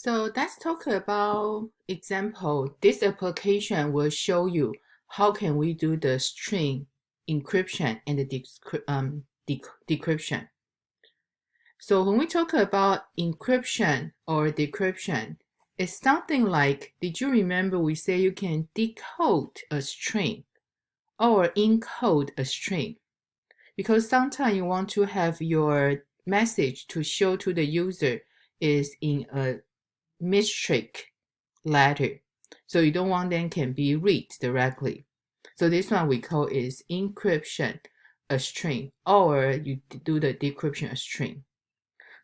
So let's talk about example. This application will show you how can we do the string encryption and the decryption. So when we talk about encryption or decryption, it's something like, did you remember we say you can decode a string or encode a string? Because sometimes you want to have your message to show to the user is in a metric letter. So you don't want them can be read directly. So this one we call is encryption a string, or you do the decryption a string.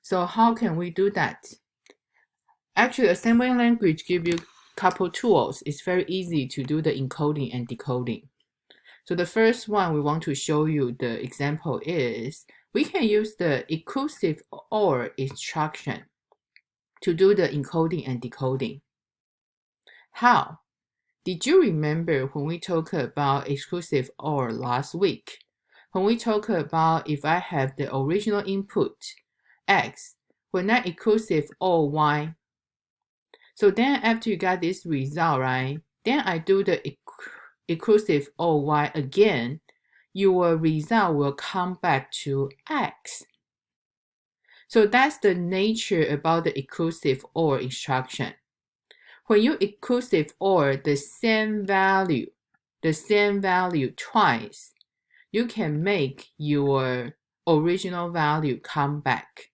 So how can we do that? Actually, assembly language give you a couple tools. It's very easy to do the encoding and decoding. So the first one we want to show you the example is we can use the inclusive OR instruction to do the encoding and decoding. How? Did you remember when we talked about exclusive OR last week? When we talked about if I have the original input X, when I inclusive OR Y. So then after you got this result, right? Then I do the inclusive OR Y again, your result will come back to X. So that's the nature about the inclusive OR instruction. When you inclusive OR the same value twice, you can make your original value come back.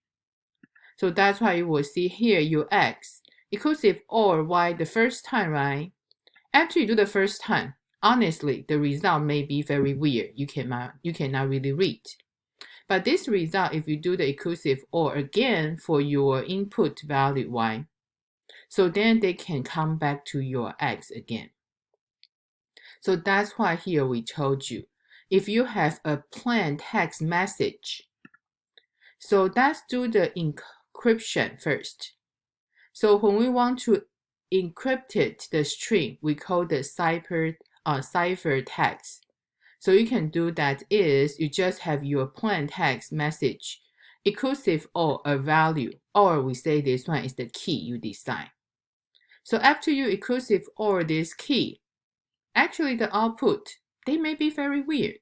So that's why you will see here your X inclusive OR Y the first time, right? After you do the first time, honestly, the result may be very weird. You cannot really read. But this result, if you do the inclusive OR again for your input value Y, so then they can come back to your X again. So that's why here we told you, if you have a plain text message, so let's do the encryption first. So when we want to encrypt it, the string, we call the cipher text. So you can do that is you just have your plain text message, inclusive or a value, or we say this one is the key you decide. So after you inclusive or this key, actually the output, they may be very weird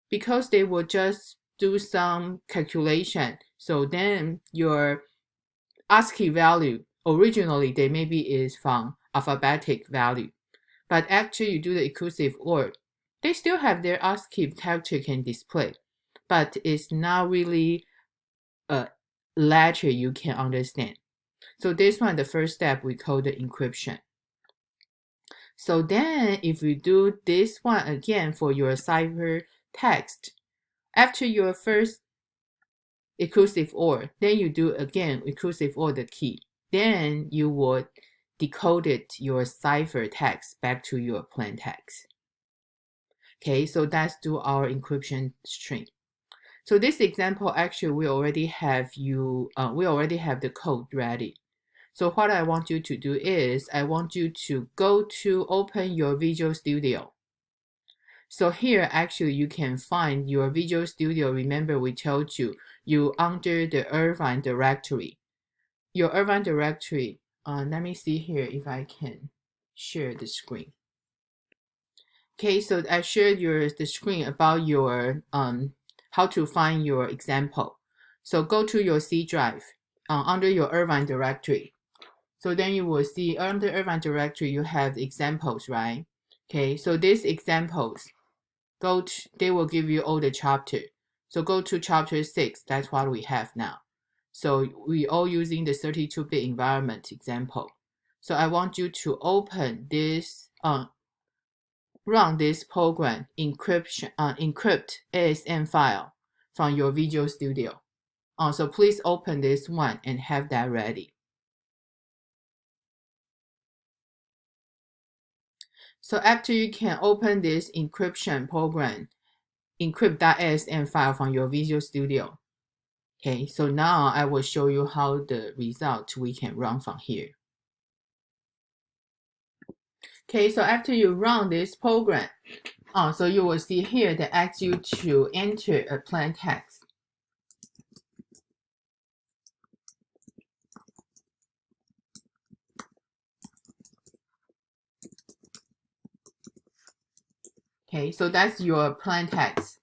because they will just do some calculation. So then your ASCII value, originally they maybe is from alphabetic value, but actually you do the inclusive OR, they still have their ASCII character can display, but it's not really a letter you can understand. So this one, the first step, we call the encryption. So then if you do this one again for your cipher text, after your first inclusive OR, then you do again inclusive OR the key. Then you would decode your cipher text back to your plain text. Okay, so let's do our encryption string. So this example, actually, we already have the code ready. So what I want you to do is, I want you to go to open your Visual Studio. So here, actually, you can find your Visual Studio. Remember, we told you, under the Irvine directory. Your Irvine directory, let me see here if I can share the screen. Okay, so I shared the screen about your how to find your example. So go to your C drive under your Irvine directory. So then you will see under Irvine directory you have the examples, right? Okay, so these examples, they will give you all the chapter. So go to chapter 6. That's what we have now. So we all using the 32-bit environment example. So I want you to open this run this program encrypt ASM file from your Visual Studio. So please open this one and have that ready. So after you can open this encryption program, encrypt.asm file from your Visual Studio. Okay, so now I will show you how the result we can run from here. Okay, so after you run this program, so you will see here that asks you to enter a plain text. Okay, so that's your plain text.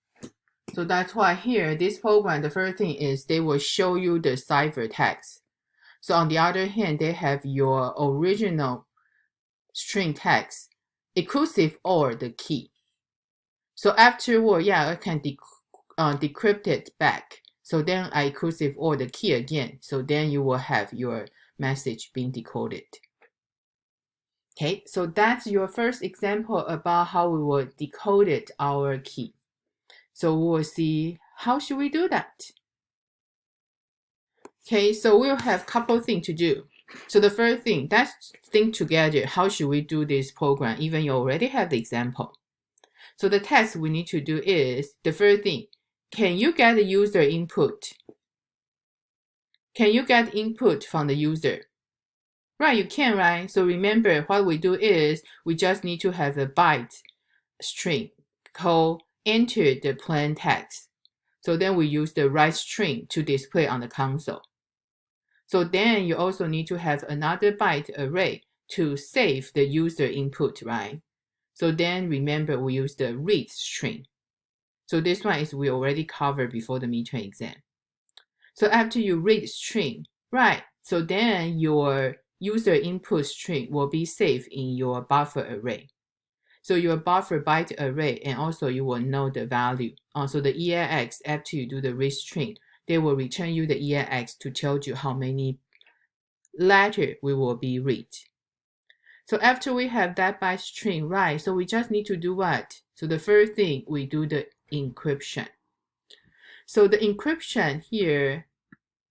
So that's why here, this program, the first thing is they will show you the ciphertext. So on the other hand, they have your original string text, inclusive or the key. So afterward, yeah, I can decrypt it back. So then I inclusive or the key again. So then you will have your message being decoded. Okay, so that's your first example about how we will decode our key. So we will see how should we do that. Okay, so we'll have a couple things to do. So the first thing, let's think together, how should we do this program, even you already have the example. So the task we need to do is, the first thing, can you get the user input? Can you get input from the user? Right, you can, right? So remember what we do is, we just need to have a byte string called enter the plain text. So then we use the right string to display on the console. So then you also need to have another byte array to save the user input, right? So then remember we use the read string. So this one is we already covered before the midterm exam. So after you read string, right? So then your user input string will be saved in your buffer array. So your buffer byte array, and also you will know the value. So the EAX, after you do the read string, they will return you the EAX to tell you how many letters we will be read. So after we have that byte string, right? So we just need to do what? So the first thing, we do the encryption. So the encryption here,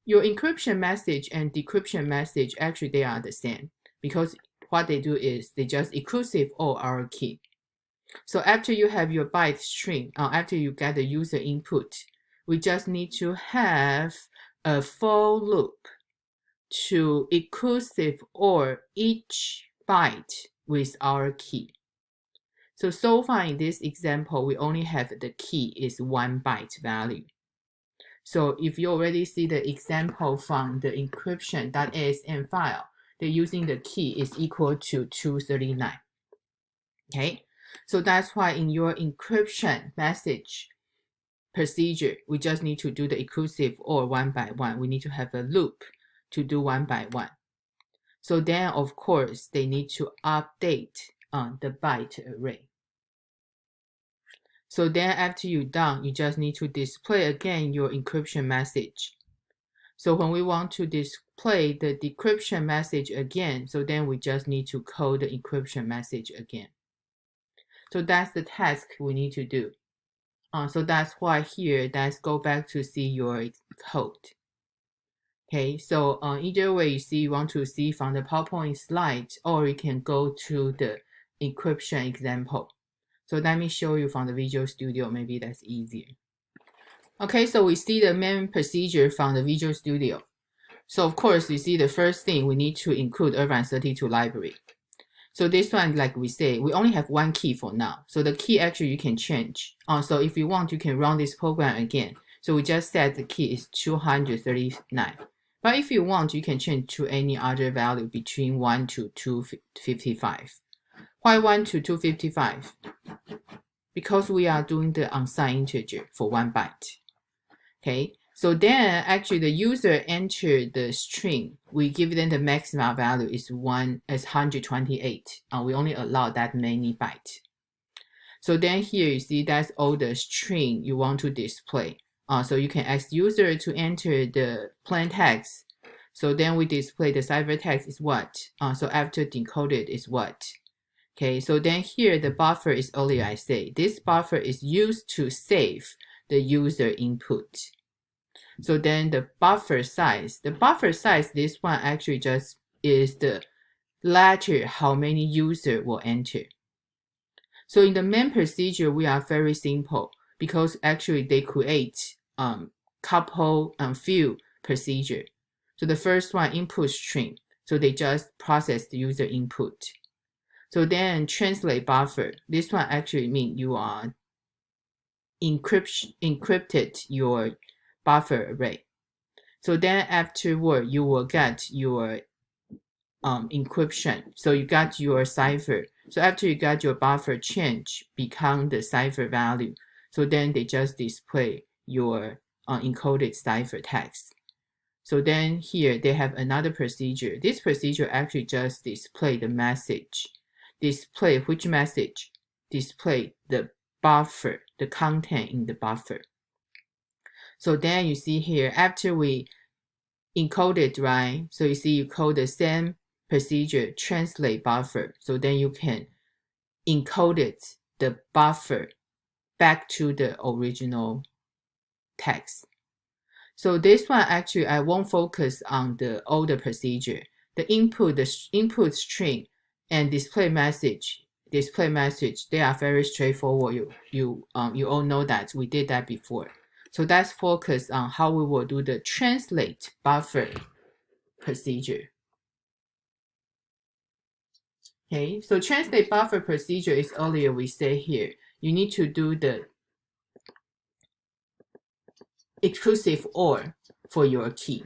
your encryption message and decryption message, actually they are the same, because what they do is they just inclusive or our key. So after you have your byte string, after you get the user input, we just need to have a for loop to inclusive or each byte with our key. So far in this example, we only have the key is 1 byte value. So if you already see the example from the encryption.asm file, they're using the key is equal to 239. Okay, so that's why in your encryption message procedure, we just need to do the inclusive or 1 by 1. We need to have a loop to do 1 by 1. So then, of course, they need to update the byte array. So then after you're done, you just need to display again your encryption message. So when we want to display the decryption message again, so then we just need to code the encryption message again. So that's the task we need to do. So that's why here, let's go back to see your code. Okay, so either way, you want to see from the PowerPoint slides, or you can go to the encryption example. So let me show you from the Visual Studio, maybe that's easier. Okay, so we see the main procedure from the Visual Studio. So of course, you see the first thing, we need to include Irvine32 library. So this one, like we say, we only have 1 key for now. So the key actually you can change. So if you want, you can run this program again. So we just said the key is 239. But if you want, you can change to any other value between 1 to 255. Why 1 to 255? Because we are doing the unsigned integer for 1 byte. Okay, so then actually the user entered the string. We give them the maximum value is 128. We only allow that many bytes. So then here you see that's all the string you want to display. So you can ask user to enter the plain text. So then we display the ciphertext is what? So after decoded is what? Okay, so then here the buffer is earlier I say. This buffer is used to save the user input. So then the buffer size, this one actually just is the letter how many user will enter. So in the main procedure, we are very simple because actually they create couple few procedure. So the first one, input string. So they just process the user input. So then translate buffer. This one actually means you are encrypted your buffer array. So then afterward, you will get your encryption. So you got your cipher. So after you got your buffer change become the cipher value, so then they just display your encoded cipher text. So then here they have another procedure. This procedure actually just display the message. Display which message? Display the buffer, the content in the buffer. So then you see here, after we encode it, right? So you see you call the same procedure translate buffer. So then you can encode it, the buffer back to the original text. So this one actually I won't focus on the older procedure. The input string and display message, they are very straightforward. You all know that we did that before. So let's focus on how we will do the translate buffer procedure. Okay, so translate buffer procedure is earlier we say here. You need to do the exclusive OR for your key.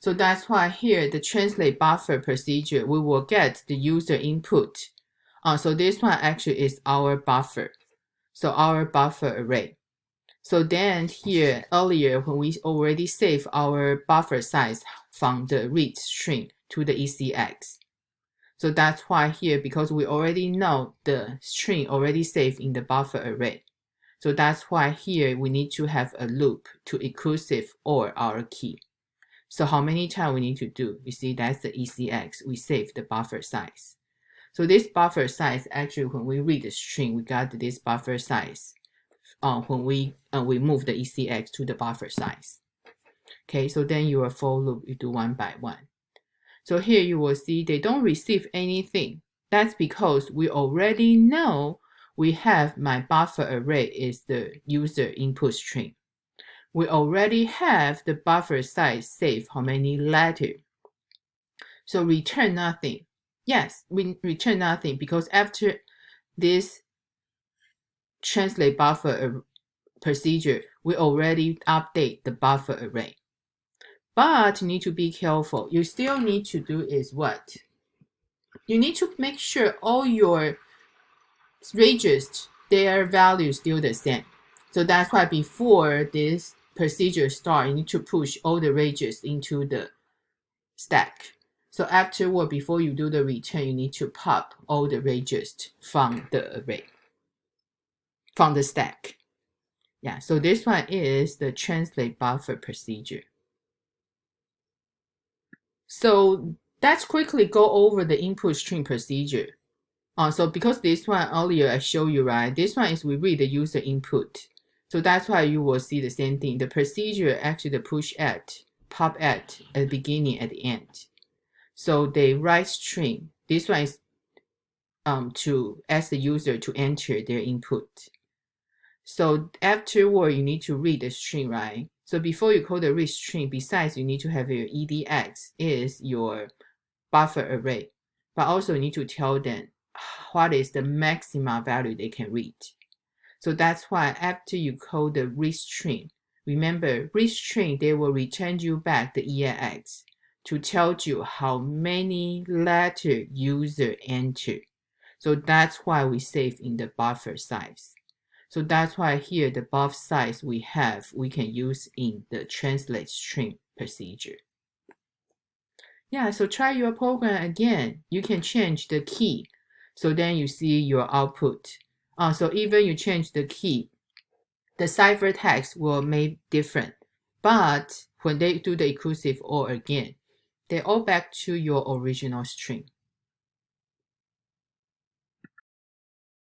So that's why here the translate buffer procedure, we will get the user input. So this one actually is our buffer. So our buffer array. So then here earlier when we already save our buffer size from the read string to the ECX. So that's why here, because we already know the string already saved in the buffer array. So that's why here we need to have a loop to exclusive OR our key. So how many times we need to do? You see, that's the ECX. We save the buffer size. So this buffer size, actually, when we read the string, we got this buffer size. When we move the ECX to the buffer size. Okay, so then your for loop, you do one by one. So here you will see they don't receive anything. That's because we already know we have my buffer array is the user input string. We already have the buffer size saved how many letters. So return nothing. Yes, we return nothing because after this translate buffer procedure, we already update the buffer array. But you need to be careful. You still need to do is what? You need to make sure all your registers, their value is still the same. So that's why before this procedure start, you need to push all the registers into the stack. So afterward, before you do the return, you need to pop all the registers from the array, from the stack. Yeah, so this one is the translate buffer procedure. So let's quickly go over the input string procedure. So because this one earlier I showed you, right? This one is we read the user input. So that's why you will see the same thing. The procedure actually the push at, pop at the beginning, at the end. So they write string. This one is to ask the user to enter their input. So afterward, you need to read the string, right? So before you call the read string, besides you need to have your EDX is your buffer array, but also you need to tell them what is the maximum value they can read. So that's why after you call the read string, remember read string, they will return you back the EAX to tell you how many letter user entered. So that's why we save in the buffer size. So that's why here the buffer size we can use in the translate string procedure. Yeah, so try your program again. You can change the key. So then you see your output. So even you change the key, the cipher text will make different. But when they do the exclusive OR again, they all back to your original string.